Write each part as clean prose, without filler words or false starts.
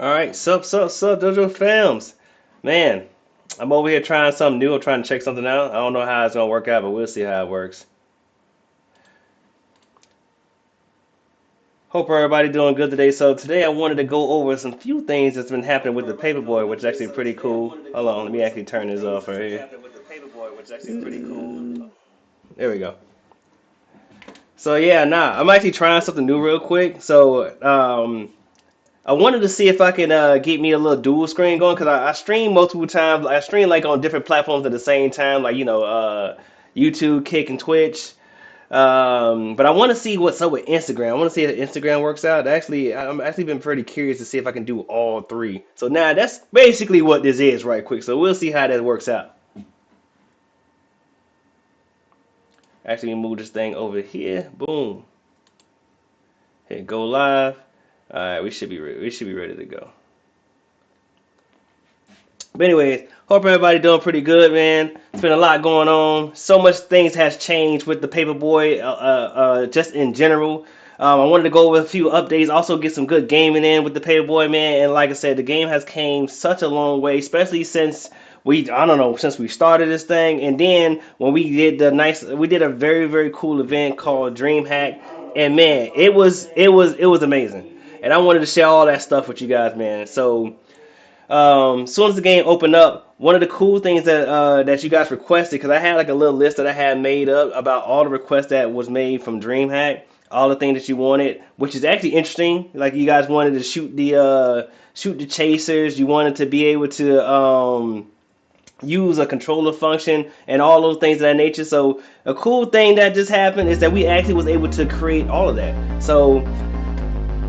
Alright, sup, Dojo Films. Man, I'm over here trying something new. I'm trying to check something out. I don't know how it's going to work out, but we'll see how it works. Hope everybody doing good today. So today I wanted to go over some few things that's been happening with the Paperboy, which is actually pretty cool. Hold on, let me actually turn this off right here. There we go. So yeah, I'm actually trying something new real quick. I wanted to see if I can get me a little dual screen going because I stream multiple times. I stream like on different platforms at the same time, like YouTube, Kick, and Twitch. But I want to see what's up with Instagram. I want to see if Instagram works out. Actually, I'm actually been pretty curious to see if I can do all three. So now that's basically what this is, right quick. So we'll see how that works out. Actually, move this thing over here. Boom. Hit go live. All right, we should be ready to go. But anyways, hope everybody doing pretty good, man. It's been a lot going on. So much things has changed with the Paperboy, just in general. I wanted to go over a few updates, also get some good gaming in with the Paperboy, man. And like I said, the game has came such a long way, especially since I don't know, since we started this thing. And then when we did a very, very cool event called DreamHack, and man, it was amazing. And I wanted to share all that stuff with you guys, man. So. As soon as the game opened up, one of the cool things that you guys requested, because I had like a little list that I had made up about all the requests that was made from DreamHack, all the things that you wanted, which is actually interesting. Like you guys wanted to shoot the chasers, you wanted to be able to use a controller function and all those things of that nature. So a cool thing that just happened is that we actually was able to create all of that. So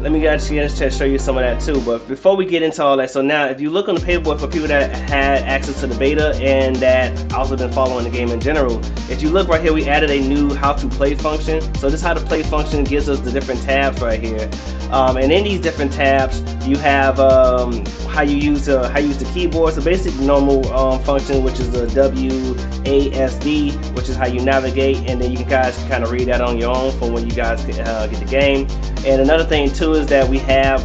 let me actually just show you some of that too. But before we get into all that, so now if you look on the Paperboy for people that had access to the beta and that also been following the game in general, if you look right here, we added a new how to play function. So this how to play function gives us the different tabs right here. And in these different tabs, you have how you use the keyboard. So basic normal function, which is the WASD, which is how you navigate, and then you can guys kind of read that on your own for when you guys get the game. And another thing too is that we have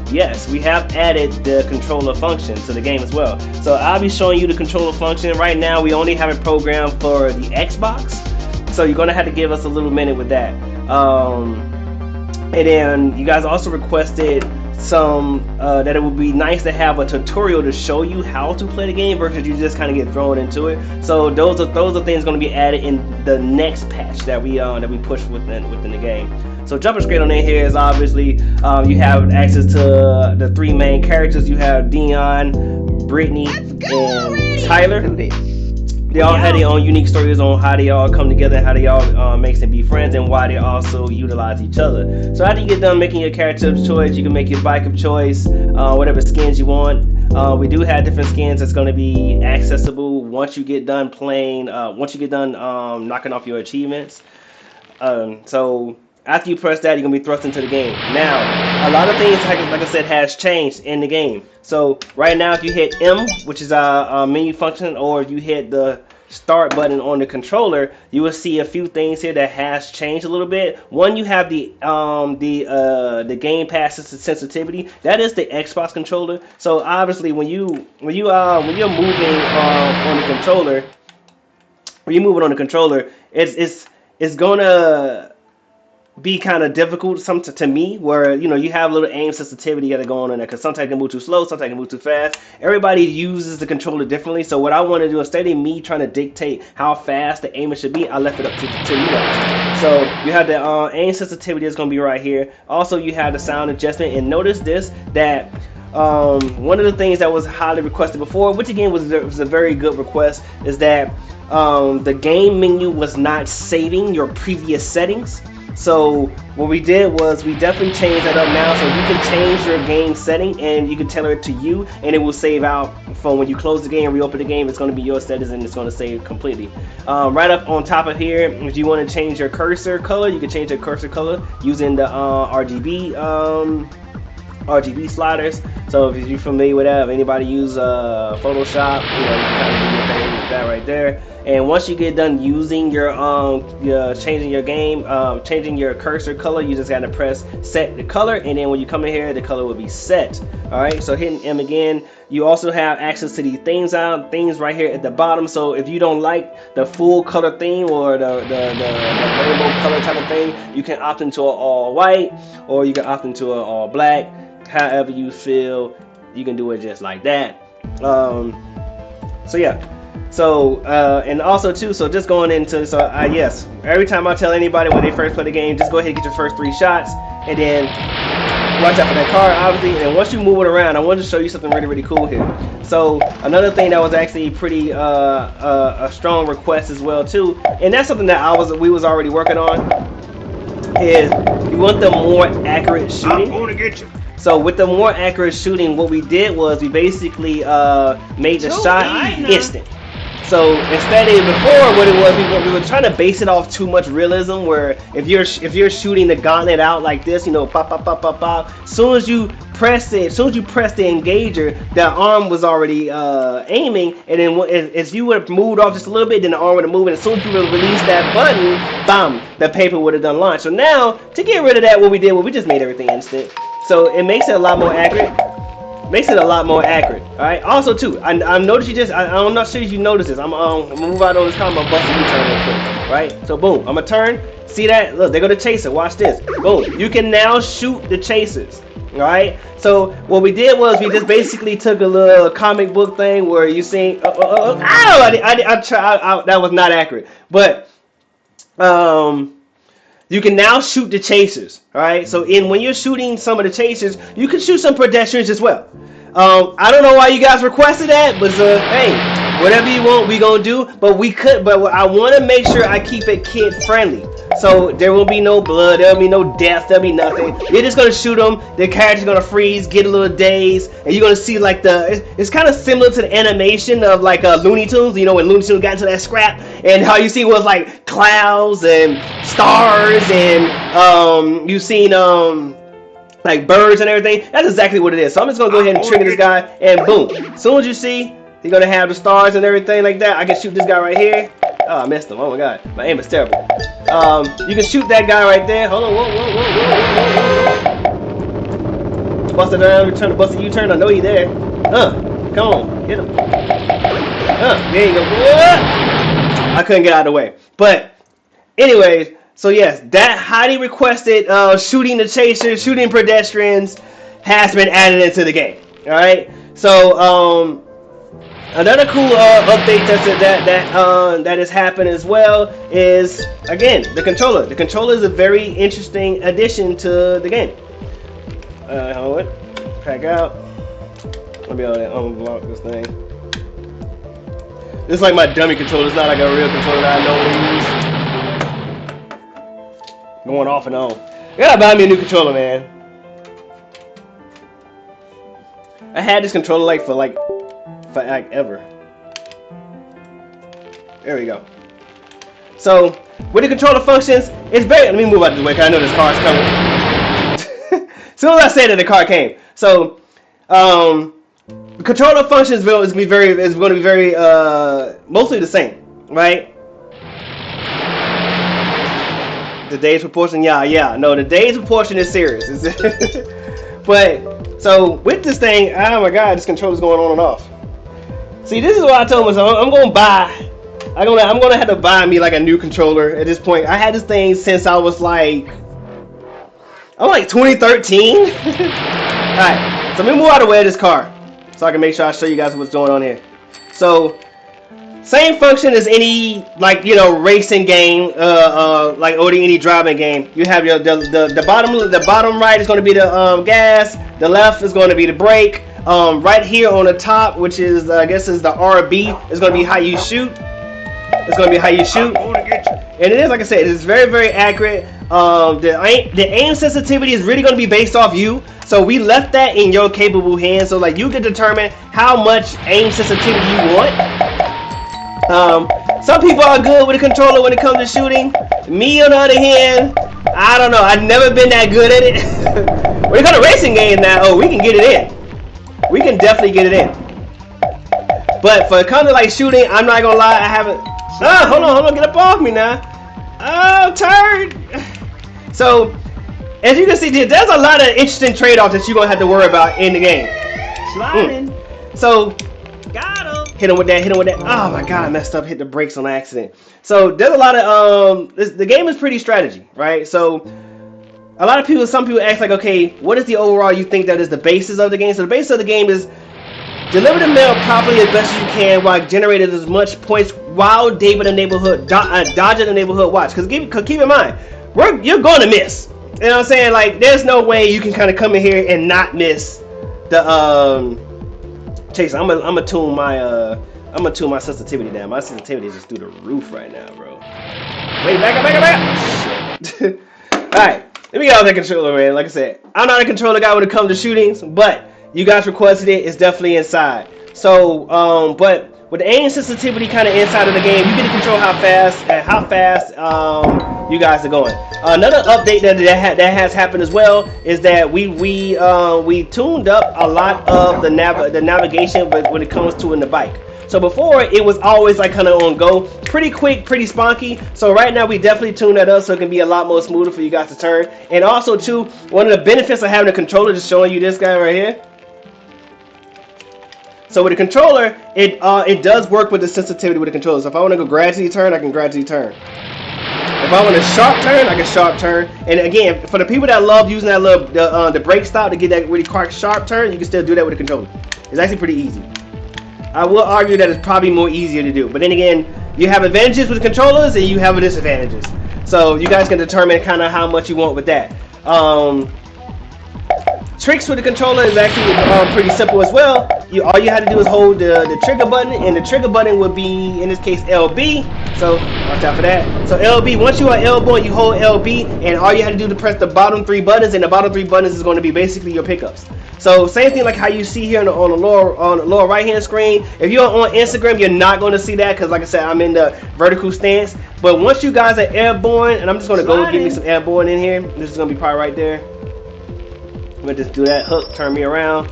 added the controller function to the game as well. So I'll be showing you the controller function. Right now we only have it programmed for the Xbox, so you're gonna have to give us a little minute with that. And then you guys also requested that it would be nice to have a tutorial to show you how to play the game versus you just kind of get thrown into it. So those are things going to be added in the next patch that we push within the game. So jumping straight on in here is obviously you have access to the three main characters. You have Dion, Brittany, and Tyler. They all had their own unique stories on how they all come together, how they all make them be friends, and why they also utilize each other. So after you get done making your character of choice, you can make your bike of choice, whatever skins you want. We do have different skins that's going to be accessible once you get done playing, once you get done knocking off your achievements. So after you press that, you're going to be thrust into the game. Now, a lot of things, like I said, has changed in the game. So right now, if you hit M, which is our menu function, or if you hit the start button on the controller, you will see a few things here that has changed a little bit. One, you have the Game Pass sensitivity. That is the Xbox controller. So obviously, when you're moving on the controller, it's gonna be kind of difficult to me, where you have a little aim sensitivity that go on in there, because sometimes you can move too slow, sometimes you can move too fast. Everybody uses the controller differently, so what I want to do, instead of me trying to dictate how fast the aiming should be, I left it up to you guys. So you have the aim sensitivity is going to be right here. Also, you have the sound adjustment, and notice this, that one of the things that was highly requested before, which again was a very good request, is that the game menu was not saving your previous settings. So what we did was we definitely changed that up now, so you can change your game setting and you can tailor it to you, and it will save out from when you close the game and reopen the game. It's going to be your settings and it's going to save completely. Right up on top of here, if you want to change your cursor color, you can change your cursor color using the RGB sliders. So if you're familiar with that, if anybody use Photoshop, you can kind of do your thing that right there. And once you get done using your changing your game, changing your cursor color, you just gotta press set the color, and then when you come in here, the color will be set. All right, so hitting M again. You also have access to these things right here at the bottom. So if you don't like the full color theme or the rainbow color type of thing, you can opt into an all white, or you can opt into an all black. However you feel, you can do it just like that. So yeah. So and also too, so just going into, so yes, every time I tell anybody when they first play the game, just go ahead and get your first 3 shots, and then watch out for that card, obviously. And once you move it around, I wanted to show you something really cool here. So another thing that was actually pretty a strong request as well too, and that's something that we was already working on, is you want the more accurate shooting. I'm going to get you. So with the more accurate shooting, what we did was we basically made the shot instant. So instead of before, what it was, we were trying to base it off too much realism. Where if you're shooting the gauntlet out like this, you know, pop, pop, pop, pop, pop. As soon as you press the engager, the arm was already aiming, and then if you would have moved off just a little bit, then the arm would have moved. And as soon as you would release that button, bam, the paper would have done launch. So now to get rid of that, what we did was we just made everything instant. So it makes it a lot more accurate. All right. Also, too, I noticed you just. I'm not sure if you noticed this. I'm gonna move out on this car. I'm gonna bust a U-turn real quick. Right. So boom. I'm gonna turn. See that? Look, they go to chaser. Watch this. Boom. You can now shoot the chasers. All right. So what we did was we just basically took a little comic book thing where you see. Ow! That was not accurate. But you can now shoot the chasers, all right? So when you're shooting some of the chasers, you can shoot some pedestrians as well. I don't know why you guys requested that, but hey, whatever you want, we gonna do. But I want to make sure I keep it kid friendly. So there will be no blood, there will be no death, there'll be nothing. You're just gonna shoot them. The character's gonna freeze, get a little dazed, and you're gonna see like it's kind of similar to the animation of like Looney Tunes. You know, when Looney Tunes got into that scrap, and how you see was like clouds and stars, and you seen like birds and everything. That's exactly what it is. So I'm just gonna go ahead and trigger this guy, and boom. As soon as you see, you're gonna have the stars and everything like that. I can shoot this guy right here. Oh, I missed him. Oh my god, my aim is terrible. You can shoot that guy right there. Hold on, whoa. Bust it down, return to bust a U-turn. I know he there. Come on, get him. There you go. I couldn't get out of the way. But anyways, so yes, that highly requested shooting the chasers, shooting pedestrians has been added into the game. All right. So another cool update that has happened as well is, again, the controller. The controller is a very interesting addition to the game. Hold on, crack out. Let me unblock this thing. This is like my dummy controller. It's not like a real controller that I know to use. Going off and on. You gotta buy me a new controller, man. I had this controller for ever. There we go. So with the controller functions, it's very. Let me move out of the way because I know this car's coming. As soon as I said that, the car came. So the controller functions is going to be very mostly the same, right? The days proportion, no, the days proportion is serious. But so with this thing, oh my god, this controller's going on and off. See, this is what I told myself. I'm gonna have to buy me like a new controller at this point. I had this thing since I was like 2013. Alright, so let me move out of the way of this car so I can make sure I show you guys what's going on here. So same function as any racing game, or any driving game. You have the bottom right is going to be the gas, the left is going to be the brake. Right here on the top, which is I guess is the RB, is going to be how you shoot. It's going to be how you shoot, and it is, like I said, it is very, very accurate. The aim sensitivity is really going to be based off you, so we left that in your capable hands, so like you can determine how much aim sensitivity you want. Some people are good with a controller when it comes to shooting. Me, on the other hand, I don't know. I've never been that good at it. When it comes to racing games now, we can get it in. We can definitely get it in. But for kind of like shooting, I'm not gonna lie, I haven't. Oh, hold on, get up off me now. Oh, turn. So, as you can see, there's a lot of interesting trade-offs that you're gonna have to worry about in the game. Sliding. So, Got him. hit him with that. Oh my god, I messed up, hit the brakes on accident. So there's a lot of the game is pretty strategy, right? So a lot of people, some people ask like, okay, what is the overall you think that is the basis of the game? So the basis of the game is deliver the mail properly as best as you can while generating as much points while dodging the neighborhood watch. Because keep in mind, you're going to miss. You know what I'm saying? Like, there's no way you can kind of come in here and not miss the Chase. I'm gonna tune my sensitivity down. My sensitivity is just through the roof right now, bro. Wait, back up. Shit. All right, let me get off that controller, man. Like I said, I'm not a controller guy when it comes to shootings, but you guys requested it. It's definitely inside. So, but with the aim sensitivity kind of inside of the game, you get to control how fast you guys are going. Another update that has happened as well is that we tuned up a lot of the navigation, but when it comes to in the bike. So before it was always like kind of on go, pretty quick, pretty spunky. So right now we definitely tuned that up so it can be a lot more smoother for you guys to turn. And also too, one of the benefits of having a controller, just showing you this guy right here. So with the controller, it does work with the sensitivity with the controller. So if I want to go gradually turn, I can gradually turn. If I want to sharp turn, I can sharp turn. And again, for the people that love using that little the brake stop to get that really quick sharp turn, you can still do that with the controller. It's actually pretty easy. I will argue that it's probably more easier to do. But then again, you have advantages with the controllers and you have disadvantages. So you guys can determine kind of how much you want with that. Tricks with the controller is actually pretty simple as well. All you have to do is hold the trigger button, and the trigger button would be, in this case, LB. So watch out for that. So LB, once you are elbow, you hold LB, and all you have to do is press the bottom three buttons, and the bottom three buttons is going to be basically your pickups. So same thing like how you see here on the lower right hand screen. If you're on Instagram, you're not going to see that because, like I said, I'm in the vertical stance. But once you guys are airborne, and I'm just going to go give me some airborne in here. This is going to be probably right there. I'm gonna just do that hook, turn me around,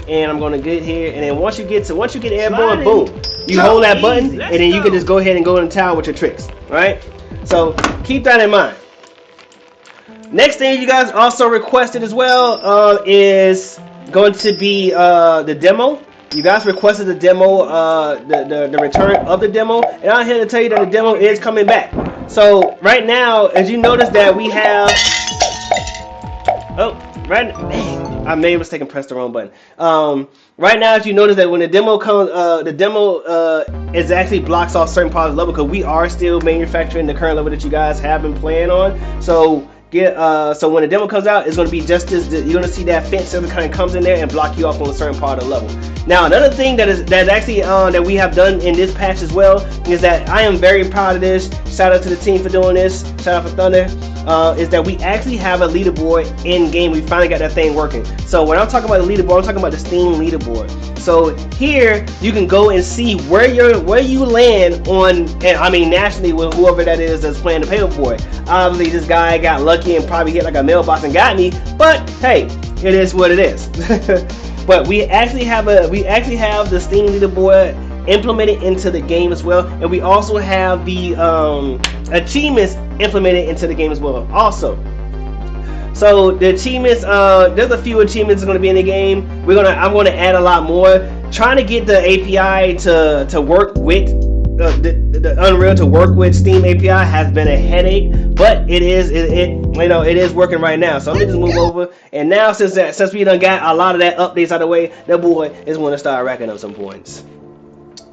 and I'm gonna get here. And then once you get airborne, boom, you hold that button, and then you can just go ahead and go in the tower with your tricks. All right? So keep that in mind. Next thing you guys also requested as well is going to be the demo. You guys requested the demo, the return of the demo, and I'm here to tell you that the demo is coming back. So right now, as you notice that we have, I made a mistake and pressed the wrong button. Right now, as you notice that when the demo comes, is actually blocks off certain parts of the level because we are still manufacturing the current level that you guys have been playing on. So so when the demo comes out, it's going to be just as you're going to see that fence that kind of comes in there and block you off on a certain part of the level. Now, another thing that's actually that we have done in this patch as well is that I am very proud of this. Shout out to the team for doing this. Shout out for Thunder. Is that we actually have a leaderboard in game. We finally got that thing working. So when I'm talking about the leaderboard, I'm talking about the Steam leaderboard. So here you can go and see where you land on, and I mean nationally with whoever that is that's playing the paperboy. Obviously, this guy got lucky and probably hit like a mailbox and got me. But hey, it is what it is. But we actually have the Steam leaderboard implemented into the game as well, and we also have the achievements implemented into the game as well also. So the achievements, there's a few achievements going to be in the game. I'm going to add a lot more. Trying to get the API to work with the Unreal to work with Steam API has been a headache, but it is working right now. So I'm gonna just move over, and now since we done got a lot of that updates out of the way, that boy is going to start racking up some points.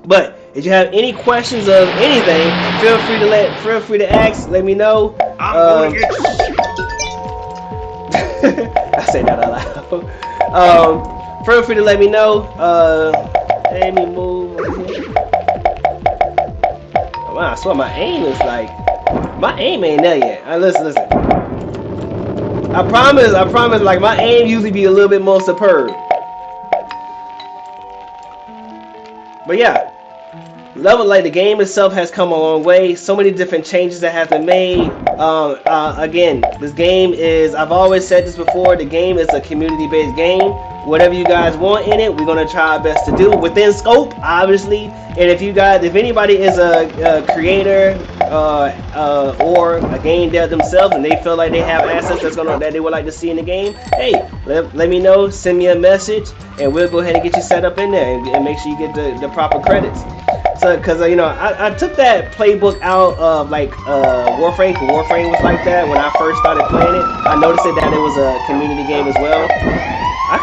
But if you have any questions of anything, feel free to ask. Let me know. I'm gonna get I say that out loud. Feel free to let me know. Let me move. Oh, wow, I swear my aim ain't there yet. Listen. I promise. Like my aim usually be a little bit more superb. But yeah. level, like the game itself has come a long way. So many different changes that have been made. Again, this game is, I've always said this before, the game is a community-based game. Whatever you guys want in it, we're gonna try our best to do within scope, obviously. And if anybody is a creator or a game dev themselves, and they feel like they have assets that they would like to see in the game, hey, let me know. Send me a message, and we'll go ahead and get you set up in there and make sure you get the proper credits. So, because I took that playbook out of like Warframe. Warframe was like that when I first started playing it. I noticed that it was a community game as well. I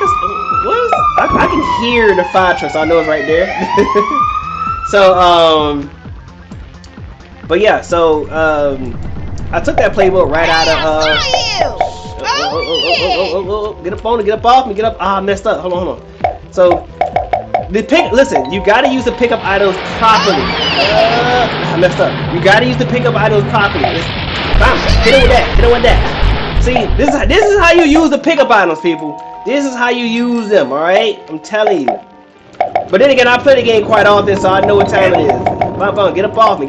can hear the fire truck, so I know it's right there. So but yeah, so I took that playbook right out of get up off me, I messed up. Hold on. So listen, you gotta use the pickup items properly. I messed up. You gotta use the pickup items properly. Hit it with that. See, this is how you use the pickup items, people. This is how you use them, alright? I'm telling you. But then again, I play the game quite often, so I know what time it is. Get up off me.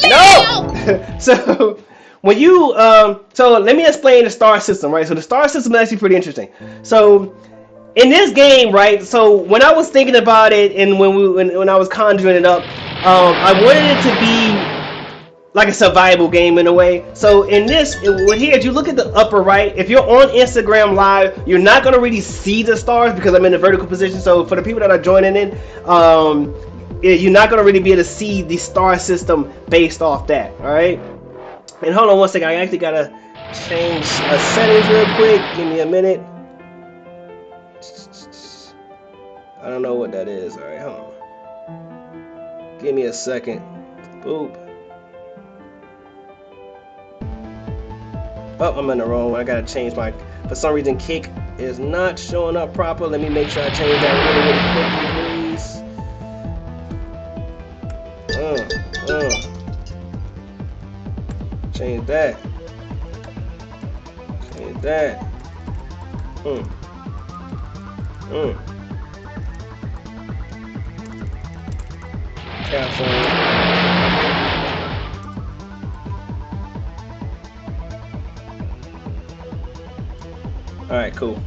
No! So, when you, so let me explain the star system, right? So the star system is actually pretty interesting. So, in this game, right, so when I was thinking about it and when I was conjuring it up, I wanted it to be like a survival game in a way. So in this, here, if you look at the upper right, if you're on Instagram Live, you're not going to really see the stars because I'm in the vertical position. So for the people that are joining in, you're not going to really be able to see the star system based off that, all right? And hold on one second, I actually got to change settings real quick. Give me a minute. I don't know what that is. All right, hold on. Give me a second. Boop. Oh, I'm in the wrong one. I gotta change my. For some reason, kick is not showing up proper. Let me make sure I change that really quickly, please. Change that. Change that. Capsule. Alright, cool.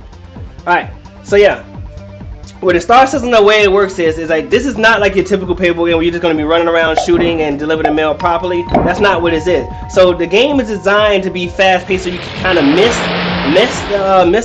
Alright, so yeah. With the star system, the way it works is like, this is not like your typical paper game where you're just going to be running around shooting and delivering the mail properly. That's not what it is. So the game is designed to be fast paced so you can kind of miss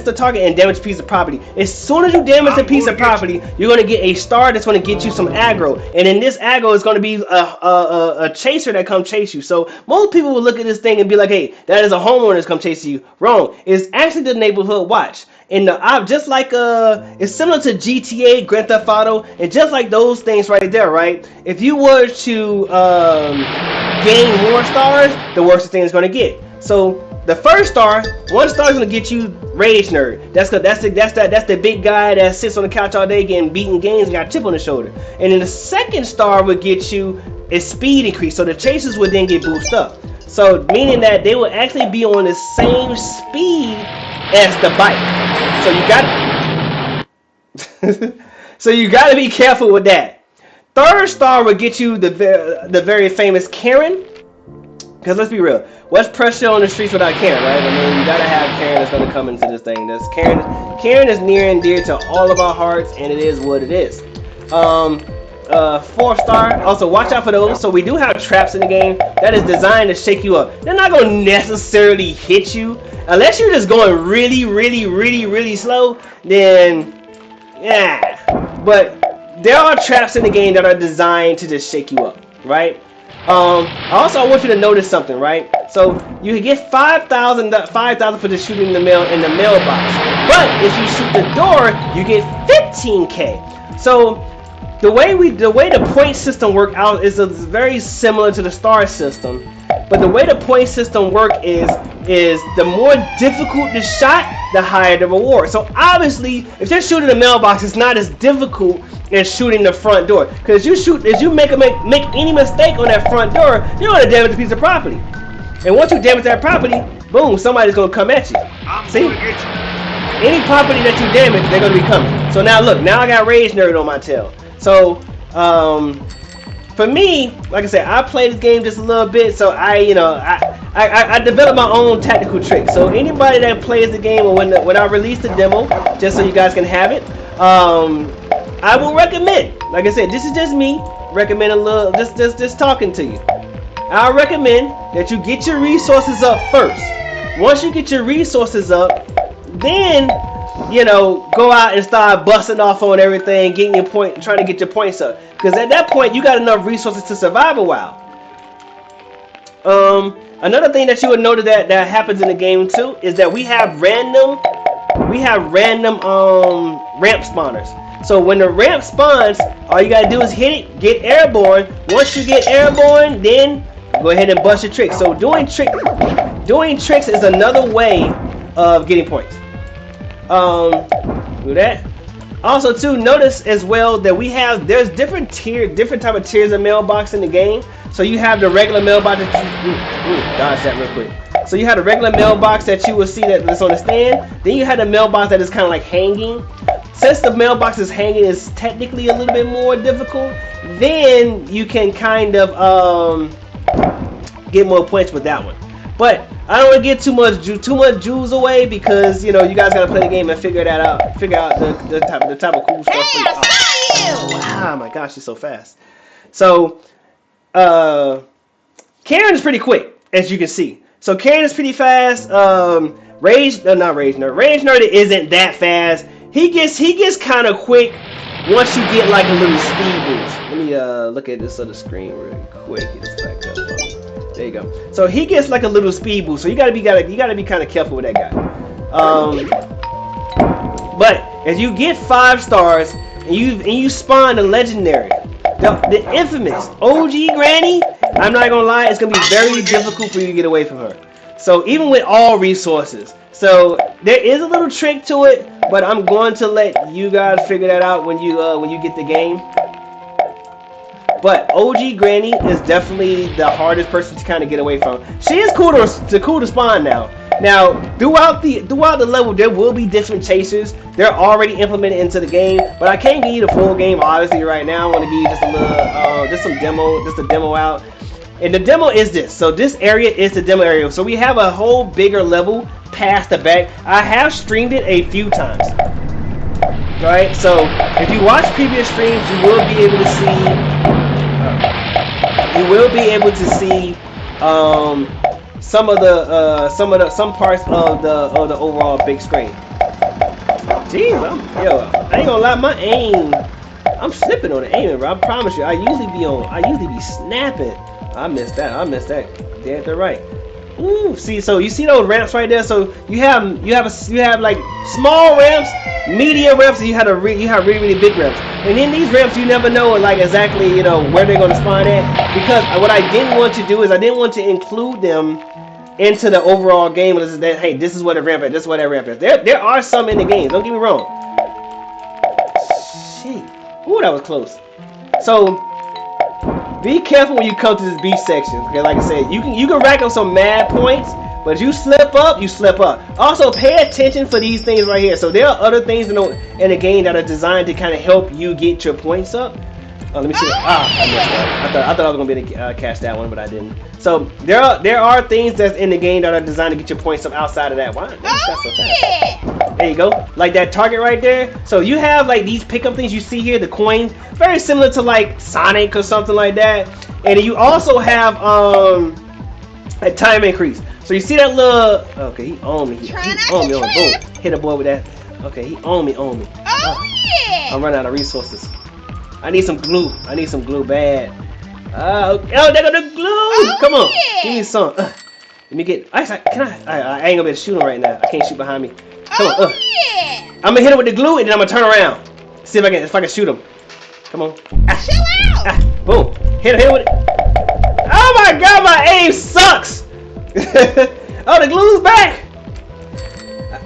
the target and damage a piece of property. As soon as you damage a piece of property, you're going to get a star that's going to get you some aggro. And in this aggro is going to be a chaser that come chase you. So most people will look at this thing and be like, hey, that is a homeowner that's come chasing you. Wrong. It's actually the neighborhood watch. And just like it's similar to GTA, Grand Theft Auto, and just like those things right there, right? If you were to gain more stars, the worse the thing is going to get. So the first star, one star is going to get you Rage Nerd. That's the big guy that sits on the couch all day getting beaten games and got a chip on the shoulder. And then the second star would get you a speed increase, so the chasers would then get boosted up. So meaning that they will actually be on the same speed as the bike. So you got to be careful with that. Third star will get you the very famous Karen. Because let's be real, what's pressure on the streets without Karen, right? I mean, you gotta have Karen that's gonna come into this thing. Karen is near and dear to all of our hearts, and it is what it is. 4 star, also watch out for those. So we do have traps in the game that is designed to shake you up. They're not gonna necessarily hit you unless you're just going really slow. Then yeah, but there are traps in the game that are designed to just shake you up, right? Also, I want you to notice something, right? So you get 5,000 for just shooting the mail in the mailbox, but if you shoot the door, you get 15K. So the way the point system work out is very similar to the star system, but the way the point system work is the more difficult the shot, the higher the reward. So obviously, if you're shooting the mailbox, it's not as difficult as shooting the front door. Because if you make any mistake on that front door, you're going to damage a piece of property. And once you damage that property, boom, somebody's going to come at you. See? any property that you damage, they're gonna be coming. So now look, now I got Rage Nerd on my tail. So for me, like I said, I played this game just a little bit, so I developed my own tactical tricks. So anybody that plays the game, or when I release the demo, just so you guys can have it, I will recommend. Like I said, this is just me recommend a little, just talking to you. I recommend that you get your resources up first. Once you get your resources up, then go out and start busting off on everything, getting your point, trying to get your points up. Because at that point, you got enough resources to survive a while. Another thing that you would notice that happens in the game too is that we have random ramp spawners. So when the ramp spawns, all you gotta do is hit it, get airborne. Once you get airborne, then go ahead and bust your tricks. So doing tricks is another way of getting points. Do that. Also too, notice as well that there's different type of tiers of mailbox in the game. So you have the regular mailbox that dodge that real quick. So you have the regular mailbox that you will see that's on the stand. Then you have the mailbox that is kind of like hanging. Since the mailbox is hanging, is technically a little bit more difficult. Then you can kind of get more points with that one. But I don't want to get too much jewels away, because you guys gotta play the game and figure that out. Figure out the type of cool stuff. Oh my gosh, she's so fast. So Karen is pretty quick, as you can see. So Karen is pretty fast. Rage Nerd isn't that fast. He gets kind of quick once you get like a little speed boost. Let me look at this other screen real quick. Get this back up. There you go. So he gets like a little speed boost. So you gotta be kind of careful with that guy. But as you get 5 stars and you spawn the legendary, the infamous OG Granny, I'm not gonna lie, it's gonna be very difficult for you to get away from her. So even with all resources, so there is a little trick to it, but I'm going to let you guys figure that out when you get the game. But OG Granny is definitely the hardest person to kind of get away from. She is cool to spawn now. Now throughout the level, there will be different chasers. They're already implemented into the game, but I can't give you the full game obviously right now. I want to give you just a little, just a demo out. And the demo is this. So this area is the demo area. So we have a whole bigger level past the back. I have streamed it a few times. Right? So if you watch previous streams, you will be able to see. Some parts of the overall big screen. Jeez, I ain't gonna lie, my aim, I'm slipping on the aiming, bro. I promise you. I usually be snapping. I missed that. Dead to right. Ooh, see, so you see those ramps right there. So you have like small ramps, medium ramps, and you have really big ramps. And in these ramps, you never know like exactly where they're gonna spawn at, because what I didn't want to do is I didn't want to include them into the overall game. Hey, this is what a ramp is. This is what that ramp is. There are some in the game. Don't get me wrong. Shit. Ooh, that was close. So be careful when you come to this beach section, because like I said, you can rack up some mad points, but if you slip up, you slip up. Also, pay attention for these things right here. So there are other things in the game that are designed to kind of help you get your points up. Oh, let me see. I missed that. I thought I was gonna be able to catch that one, but I didn't. So there are things that's in the game that are designed to get your points up outside of that. Why? That's so fast. There you go. Like that target right there. So you have like these pickup things you see here, the coins, very similar to like Sonic or something like that. And you also have a time increase. So you see that little, okay, he owned me. He owned me on boom. Hit a boy with that. Okay, he owned me. Yeah. I'm running out of resources. I need some glue. Bad. Oh, there go the glue. Come on, give me some. Let me get. I ain't gonna be able to shoot him right now. I can't shoot behind me. Come on. Yeah. I'm gonna hit him with the glue and then I'm gonna turn around. See if I can shoot him. Come on. Chill out. Boom. Hit him with it. Oh my God, my aim sucks. Oh, the glue's back.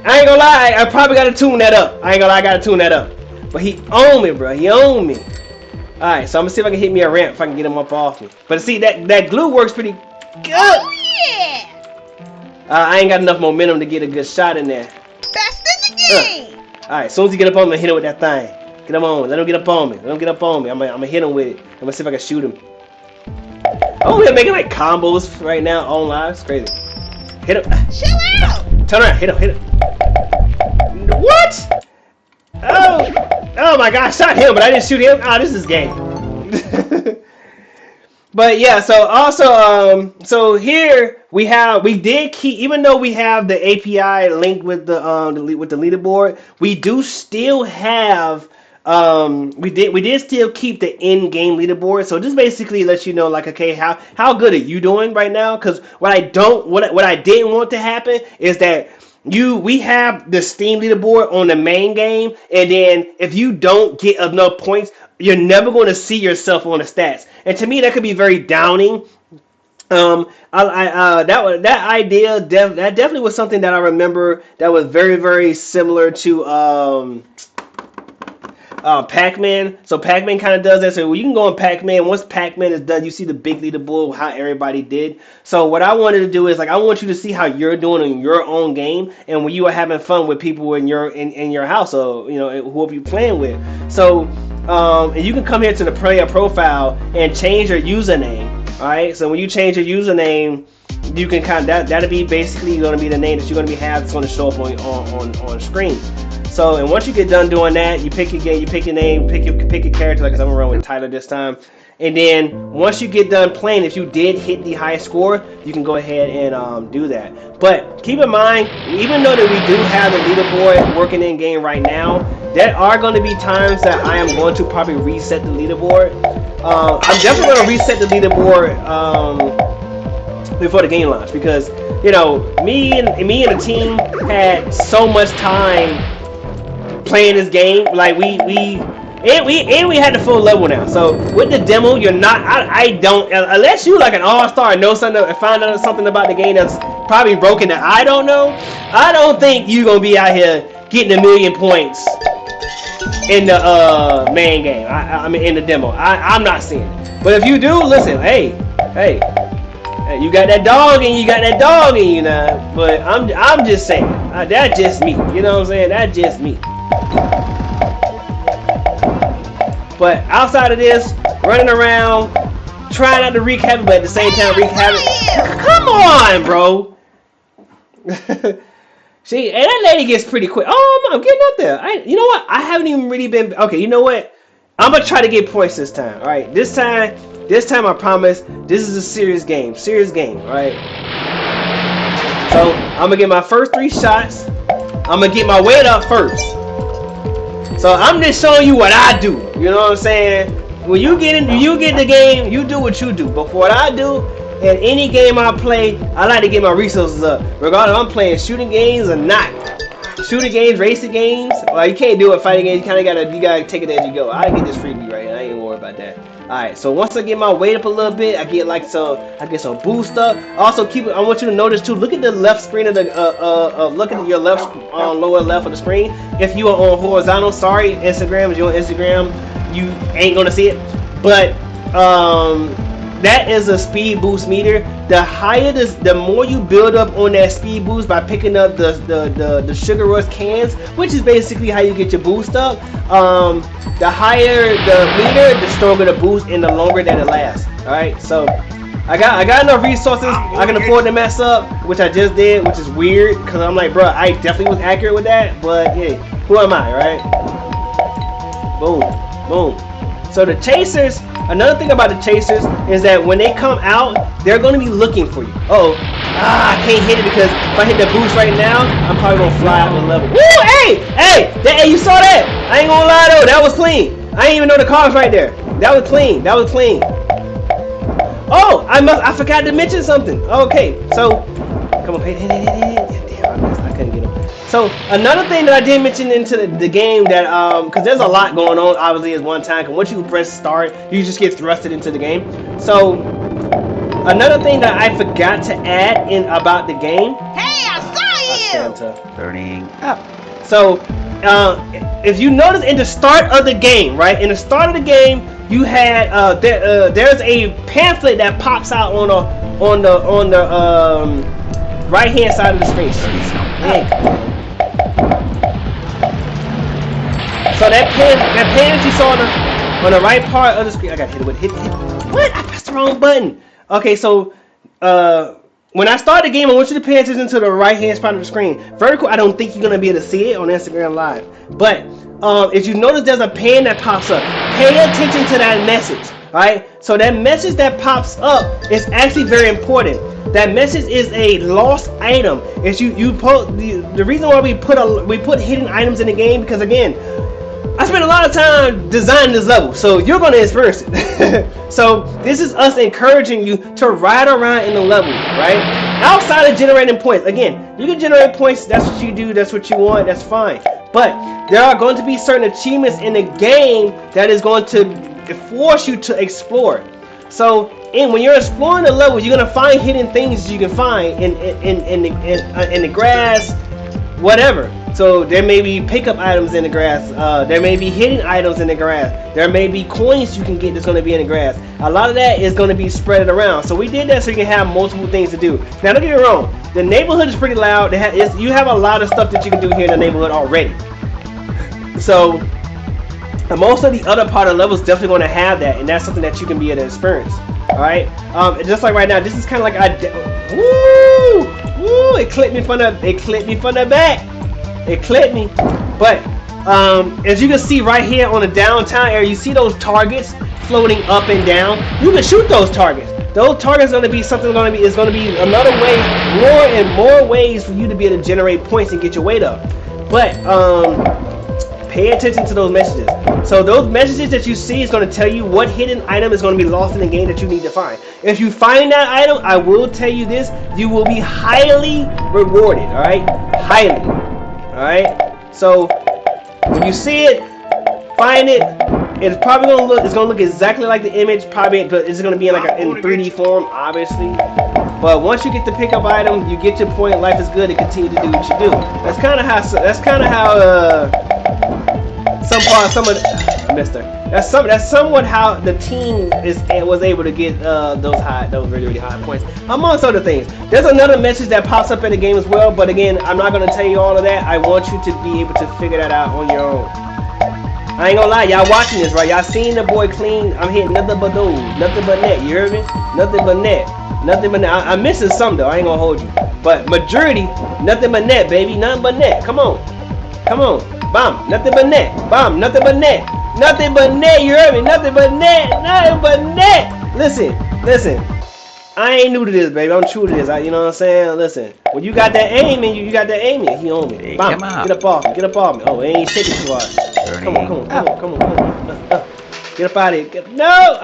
I ain't gonna lie. I probably gotta tune that up. I gotta tune that up. But he owned me, bro. He owned me. Alright, so I'm gonna see if I can hit me a ramp if I can get him up off me. But see, that glue works pretty good. Oh, yeah. I ain't got enough momentum to get a good shot in there. Best in the Dang! Alright, as soon as he get up on me, hit him with that thing. Get him on. Let him get up on me. Let him get up on me. I'm gonna hit him with it. I'm gonna see if I can shoot him. Oh, we're making like combos right now on live. It's crazy. Hit him. Chill out! Turn around. Hit him. Hit him. What? Oh. Oh my God. I shot him, but I didn't shoot him. Ah, this is game. But yeah, so also, so here we did keep, even though we have the API linked with the leaderboard, we do still have, we did still keep the in-game leaderboard. So this basically lets you know, like, okay, how good are you doing right now? Because what I didn't want to happen is that we have the Steam leaderboard on the main game, and then if you don't get enough points, you're never going to see yourself on the stats. And to me, that could be very downing. That idea that definitely was something that I remember that was very, very similar to Pac-Man. So Pac-Man kind of does that. So you can go on Pac-Man. Once Pac-Man is done, you see the big leaderboard, how everybody did. So what I wanted to do is, like, I want you to see how you're doing in your own game, and when you are having fun with people in your house, or whoever you're playing with. So and you can come here to the player profile and change your username. All right. So when you change your username, you can that'll be basically going to be the name that you're going to it's going to show up on screen. So, and once you get done doing that, you pick your game, you pick your name, pick your character. Like, I'm gonna run with Tyler this time. And then once you get done playing, if you did hit the high score, you can go ahead and do that. But keep in mind, even though that we do have the leaderboard working in game right now, there are going to be times that I am going to probably reset the leaderboard. I'm definitely going to reset the leaderboard before the game launch, because me and the team had so much time playing this game. Like we had the full level now. So with the demo, you're not. I don't, unless you like an all-star and know something, and find out something about the game that's probably broken that I don't know. I don't think you're gonna be out here getting 1,000,000 points in the main game. I mean in the demo. I'm not seeing it. But if you do, listen. Hey, you got that dog and you got that dog in you now. But I'm just saying. That's just me. You know what I'm saying? That's just me. But outside of this, running around, trying not to wreak havoc, but at the same time wreak havoc. Come on, bro. See, and that lady gets pretty quick. Oh, I'm getting up there. You know what? I haven't even really been. Okay, you know what? I'm gonna try to get points this time. All right, this time I promise. This is a serious game. All right. So I'm gonna get my first 3 shots. I'm gonna get my weight up first. So I'm just showing you what I do. You know what I'm saying? When you get the game, you do what you do. But for what I do, in any game I play, I like to get my resources up. Regardless if I'm playing shooting games or not. Shooting games, racing games. Well, you can't do it fighting games. You gotta take it as you go. I get this freebie right here. I ain't worried about that. Alright, so once I get my weight up a little bit, I get some boost up. Also I want you to notice too, look at the left screen of the look at your left lower left of the screen. If you are on horizontal, sorry, Instagram, if you're on Instagram, you ain't gonna see it. But that is a speed boost meter. The higher the more you build up on that speed boost by picking up the sugar rush cans, which is basically how you get your boost up. The higher the meter, the stronger the boost and the longer that it lasts. All right, so I got enough resources. I can afford to mess up, which I just did, which is weird because I'm like, bro, I definitely was accurate with that. But hey, who am I, right? Boom, boom. So the chasers, another thing about the chasers is that when they come out, they're going to be looking for you. I can't hit it because if I hit the boost right now, I'm probably going to fly out the level. Woo, hey, you saw that? I ain't going to lie though, that was clean. I didn't even know the car was right there. That was clean. Oh, I forgot to mention something. Okay, so, come on, hey. Damn, I couldn't get him. So another thing that I did mention into the game that because there's a lot going on obviously at one time, because once you press start you just get thrusted into the game. So another thing that I forgot to add in about the game, Hey, I saw you! Turning up. So if you notice in the start of the game, right, in the start of the game you had there's a pamphlet that pops out on the right hand side of the screen. So that pen that you saw on the right part of the screen, I got hit with hit. What? I pressed the wrong button. Okay, so when I start the game, I want you to pay attention to the right hand spot of the screen. Vertical, I don't think you're gonna be able to see it on Instagram Live, but if you notice, there's a pen that pops up. Pay attention to that message. All right. So that message that pops up is actually very important. That message is a lost item. It's the reason why we put hidden items in the game, because again, I spent a lot of time designing this level, so you're going to experience it. So this is us encouraging you to ride around in the level, right? Outside of generating points. Again, you can generate points. That's what you do. That's what you want. That's fine. But there are going to be certain achievements in the game that is going to force you to explore. So when you're exploring the level, you're going to find hidden things you can find in the grass, whatever. So there may be pickup items in the grass. There may be hidden items in the grass. There may be coins you can get that's going to be in the grass. A lot of that is going to be spread around. So we did that so you can have multiple things to do. Now don't get me wrong. The neighborhood is pretty loud. You have a lot of stuff that you can do here in the neighborhood already. So most of the other part of the level is definitely going to have that, and that's something that you can be able to experience. All right. Just like right now, this is kind of like it clipped me from the back. It clipped me, but as you can see right here on the downtown area, you see those targets floating up and down. You can shoot those targets. Those targets are going to be something. Is going to be another way, more and more ways for you to be able to generate points and get your weight up. But pay attention to those messages. So those messages that you see is going to tell you what hidden item is going to be lost in the game that you need to find. If you find that item, I will tell you this: you will be highly rewarded. All right, highly. All right. So when you see it, find it. It's probably gonna look. It's gonna look exactly like the image. Probably, but it's gonna be in in 3D form, obviously. But once you get the pickup item, you get your point. Life is good, and continue to do what you do. That's kind of how. That's somewhat how the team was able to get those really high points, amongst other things. There's another message that pops up in the game as well, but again, I'm not gonna tell you all of that. I want you to be able to figure that out on your own. I ain't gonna lie, y'all watching this, right? Y'all seen the boy clean. I'm hitting nothing but those, nothing but net. You heard me? Nothing but net, nothing but net. I'm missing some though. I ain't gonna hold you, but majority, nothing but net, baby, nothing but net. Come on, bomb, nothing but net, bomb, nothing but net, nothing but net. You heard me? Nothing but net, nothing but net. Listen. I ain't new to this, baby. I'm true to this. You know what I'm saying? Listen, when you got that aim in you, got that aim in. He on me. Hey, Bam. Get up off me. Oh, it ain't shaking too hard. Come on. Get up out of here. No.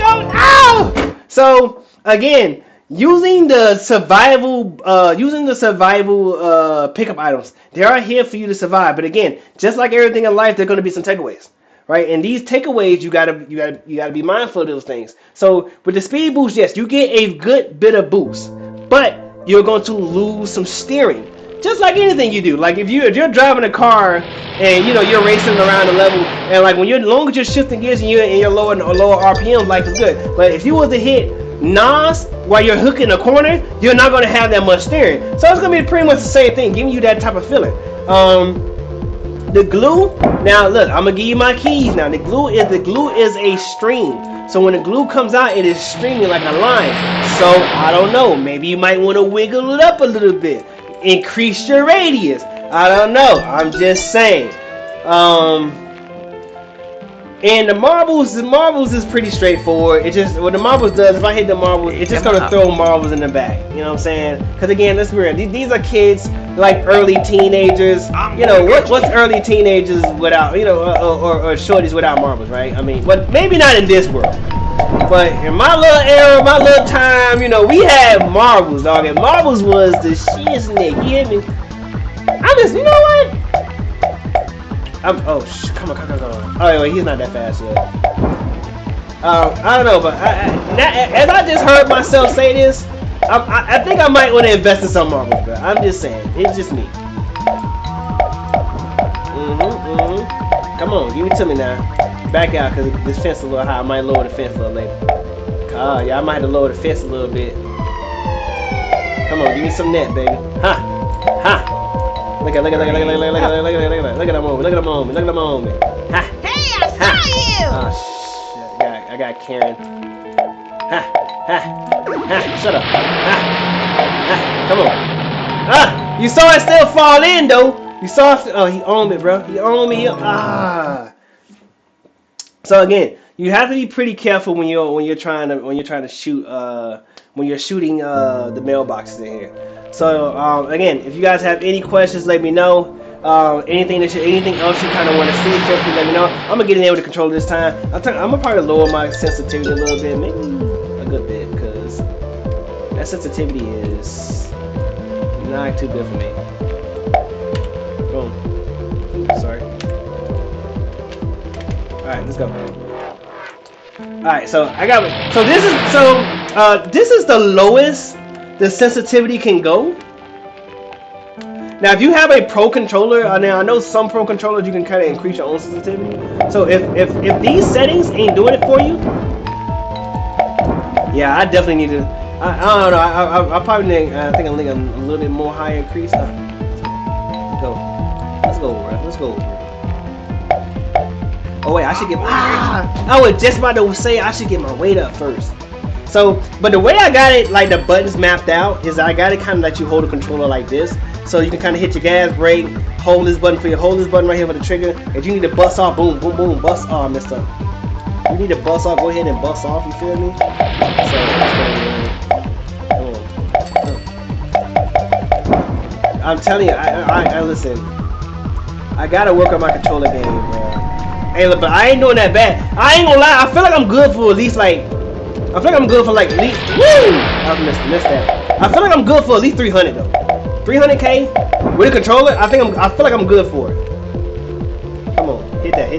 Go. So again, using the survival pickup items, they are here for you to survive. But again, just like everything in life, there are going to be some takeaways. Right, and these takeaways, you gotta be mindful of those things. So with the speed boost, yes, you get a good bit of boost, but you're going to lose some steering. Just like anything you do. Like if you're driving a car and you're racing around the level, and like as long as you're shifting gears and you're lower RPM, life is good. But if you was to hit NOS while you're hooking a corner, you're not going to have that much steering. So it's going to be pretty much the same thing, giving you that type of feeling. The glue, now look, I'm gonna give you my keys now. The glue is a stream. So when the glue comes out, it is streaming like a line. So I don't know, maybe you might want to wiggle it up a little bit, increase your radius. I don't know. I'm just saying. And the marbles is pretty straightforward. It just what the marbles does, if I hit the marbles, it's just gonna throw marbles in the back. You know what I'm saying? Because again, let's be real. These are kids, like early teenagers. What's early teenagers without or shorties without marbles, right? I mean, but maybe not in this world. But in my little era, my little time, we had marbles, dog. And marbles was the shit, nigga. You hear me? I'm just, you know what? Come on. Oh, wait, he's not that fast yet. I don't know, but as I just heard myself say this, I think I might want to invest in some marbles, bro. I'm just saying. It's just me. Come on, give it to me now. Back out, because this fence is a little high. I might lower the fence a little later. Yeah, I might have to lower the fence a little bit. Come on, give me some net, baby. Ha! Look at that moment. Look at the moment. Look at the moment. Ha. Hey, I saw you. Oh shit! I got Karen. Ha. Ha. Ha. Shut up. Ha. Ha. Come on. Ah! You saw it still fall in though. You saw it. Oh, he owned it, bro. He owned me. Ah. So again, you have to be pretty careful when you're trying to shoot when you're shooting the mailboxes in here. So again, if you guys have any questions, let me know. Anything else you kind of want to see, feel free to let me know. I'm gonna get in there with the controller this time. I'm gonna probably lower my sensitivity a little bit, maybe a good bit, because that sensitivity is not too good for me. Boom. Sorry. All right, let's go. All right, so this is the lowest the sensitivity can go. Now, if you have a pro controller, now I know some pro controllers you can kind of increase your own sensitivity. So if these settings ain't doing it for you, yeah, I definitely need to. I don't know. I probably need. I think I'm a little bit more high increase. Let's go over it. Let's go over it. Oh wait, I should get. I was just about to say I should get my weight up first. So, but the way I got it, like the buttons mapped out, is I got it kind of let you hold the controller like this. So you can kind of hit your gas brake, hold this button for you, hold this button right here for the trigger. If you need to bust off, boom, boom, boom, bust off, I messed up. You need to bust off, go ahead and bust off, you feel me? So, I'm telling you, I listen. I gotta work on my controller game, man. Hey, look, but I ain't doing that bad. I ain't gonna lie, I feel like I'm good for at least like, I feel like I'm good for like at least, woo! I missed that. I feel like I'm good for at least 300 though. 300K with a controller, I feel like I'm good for it. Come on, hit that.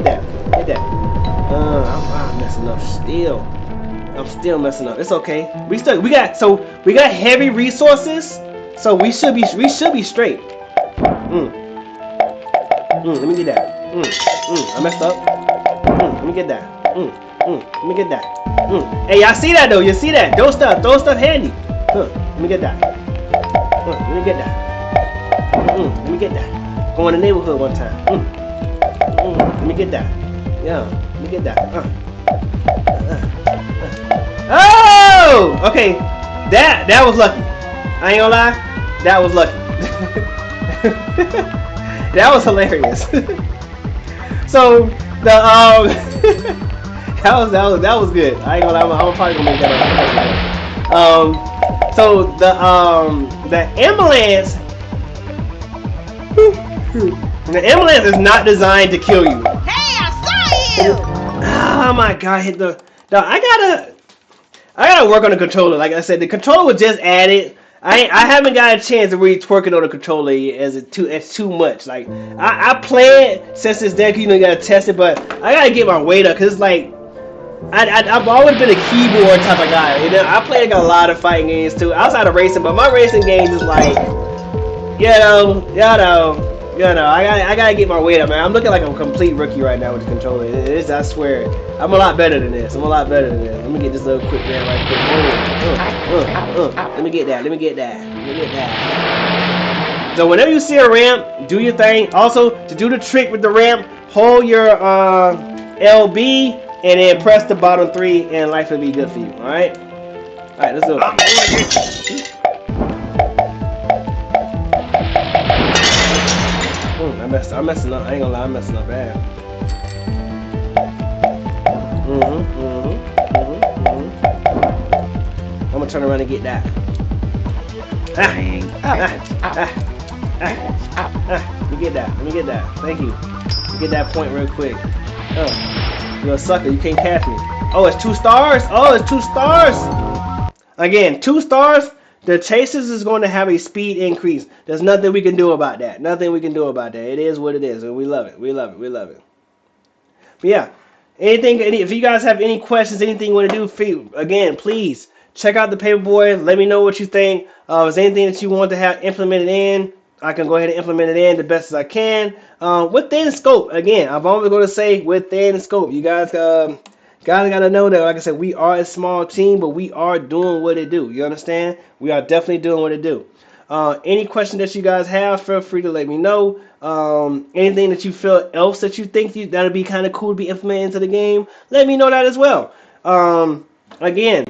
I'm messing up still. I'm still messing up. It's okay. We got heavy resources, so we should be straight. Let me get that. I messed up. Let me get that. Let me get that. Hey, y'all see that though? You see that? Throw stuff handy. Let me get that. Let me get that. Let me get that. Go in the neighborhood one time. Let me get that. Yeah, let me get that. Oh! Okay. That was lucky. I ain't gonna lie. That was lucky. That was hilarious. So that was good. I ain't gonna lie. I'm probably gonna make that up. So the ambulance. The ambulance is not designed to kill you. Hey, I saw you. Oh my god! I gotta work on the controller. Like I said, the controller was just added. I haven't got a chance to really twerk it on the controller yet, as it's too much. Like I play it since it's there, you gotta test it, but I gotta get my weight up because it's like I've always been a keyboard type of guy. You know, I play like a lot of fighting games too, outside of racing, but my racing games is like, I gotta get my weight up, man. I'm looking like a complete rookie right now with the controller. I swear, I'm a lot better than this. Let me get this little quick man right quick. Let me get that. So whenever you see a ramp, do your thing. Also, to do the trick with the ramp, hold your LB and then press the bottom 3, and life will be good for you. All right, let's do it. I'm messing up. I ain't gonna lie, I'm messing up bad. I'm gonna turn around and get that. Let me get that. Thank you. Let me get that point real quick. You're a sucker. You can't catch me. Oh, it's 2 stars. Again, 2 stars. The Chasers is going to have a speed increase. There's nothing we can do about that. It is what it is, and we love it. But yeah, if you guys have any questions, anything you want to do, again, please check out the Paperboy. Let me know what you think. If there's anything that you want to have implemented in, I can go ahead and implement it in the best as I can. Within scope. Again, I'm always going to say within scope. You guys gotta know that, like I said, we are a small team, but we are doing what it do. You understand? We are definitely doing what it do. Any question that you guys have, feel free to let me know. Anything that you feel else that you think that'd be kind of cool to be implemented into the game, let me know that as well. Again,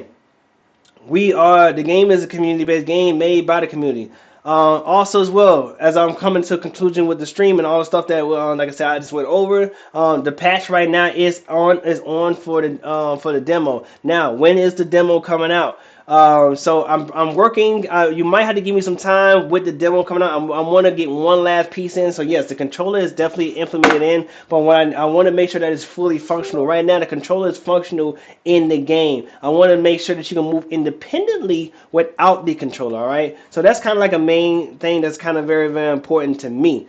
the game is a community-based game made by the community. Also, as well as I'm coming to a conclusion with the stream and all the stuff that, like I said, I just went over. The patch right now is on for the demo. Now, when is the demo coming out? So I'm working. You might have to give me some time with the demo coming out. I want to get one last piece in. So yes, the controller is definitely implemented in, but I want to make sure that it's fully functional. Right now, the controller is functional in the game. I want to make sure that you can move independently without the controller. All right. So that's kind of like a main thing that's kind of very, very important to me.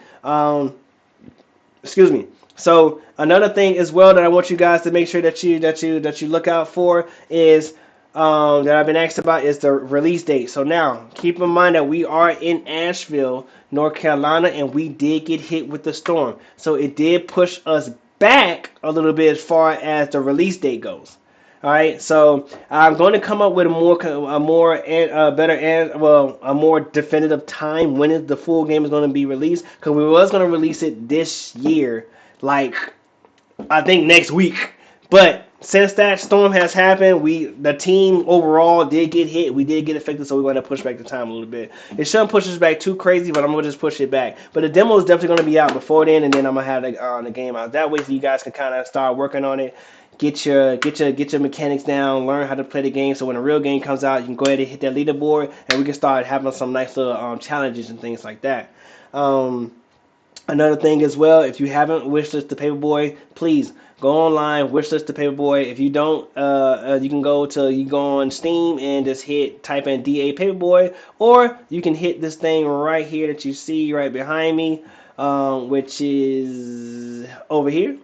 Excuse me. So another thing as well that I want you guys to make sure that you look out for is that I've been asked about is the release date. So now, keep in mind that we are in Asheville, North Carolina, and we did get hit with the storm. So it did push us back a little bit as far as the release date goes. All right, so I'm going to come up with a more definitive time when the full game is going to be released, because we was going to release it this year, like I think next week, but since that storm has happened, the team overall did get hit. We did get affected, so we're going to push back the time a little bit. It shouldn't push us back too crazy, but I'm going to just push it back. But the demo is definitely going to be out before then, and then I'm going to have the game out. That way, so you guys can kind of start working on it. Get your mechanics down, learn how to play the game, so when a real game comes out, you can go ahead and hit that leaderboard, and we can start having some nice little challenges and things like that. Another thing as well, if you haven't wishlist the Paperboy, please go online, wishlist the Paperboy. If you don't, you can go on Steam and just type in DA Paperboy, or you can hit this thing right here that you see right behind me, which is over here.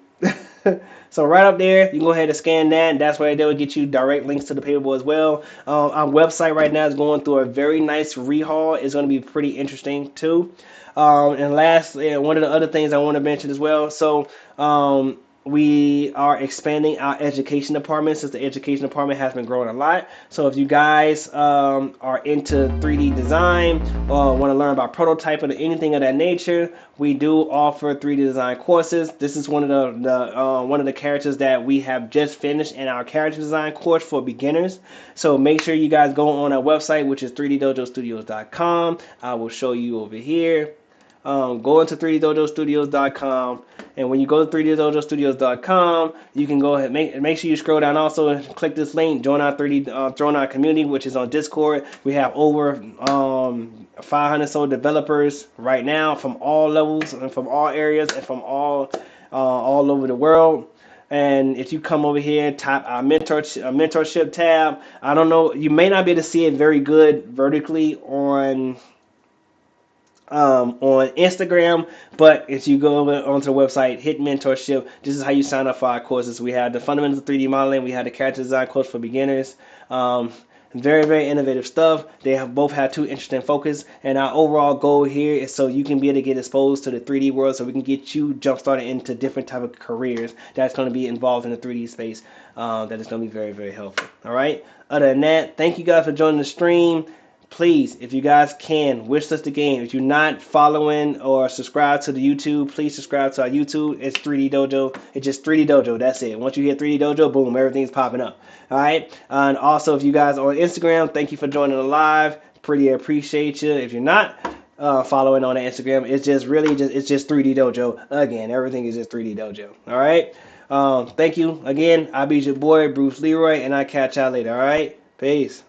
So right up there, you can go ahead and scan that, and that's where they will get you direct links to the Paperboy as well. Our website right now is going through a very nice rehaul. It's going to be pretty interesting too. And lastly, one of the other things I want to mention as well. So we are expanding our education department, since the education department has been growing a lot. So if you guys are into 3D design or want to learn about prototyping or anything of that nature, we do offer 3D design courses. This is one of the characters that we have just finished in our character design course for beginners. So make sure you guys go on our website, which is 3ddojostudios.com. I will show you over here. Go into 3ddojostudios.com, and when you go to 3ddojostudios.com, you can go ahead make sure you scroll down also and click this link, join our community, which is on Discord. We have over 500 so developers right now from all levels and from all areas and from all over the world. And if you come over here, tap our mentorship tab. I don't know, you may not be able to see it very good vertically on Instagram, but if you go over onto the website, hit mentorship, this is how you sign up for our courses. We have the fundamentals of 3D modeling, we have the character design course for beginners. Very, very innovative stuff. They both have two interesting focus, and our overall goal here is so you can be able to get exposed to the 3D world, so we can get you jump started into different type of careers that's going to be involved in the 3D space. That is going to be very, very helpful. All right. Other than that, thank you guys for joining the stream. Please, if you guys can, wishlist the game. If you're not following or subscribe to the YouTube, please subscribe to our YouTube. It's 3D Dojo. It's just 3D Dojo. That's it. Once you hit 3D Dojo, boom, everything's popping up. All right. And also, if you guys are on Instagram, thank you for joining the live. Pretty appreciate you. If you're not following on the Instagram, it's just 3D Dojo. Again, everything is just 3D Dojo. All right. Thank you again. I'll be your boy, Bruce Leroy, and I'll catch y'all later. All right. Peace.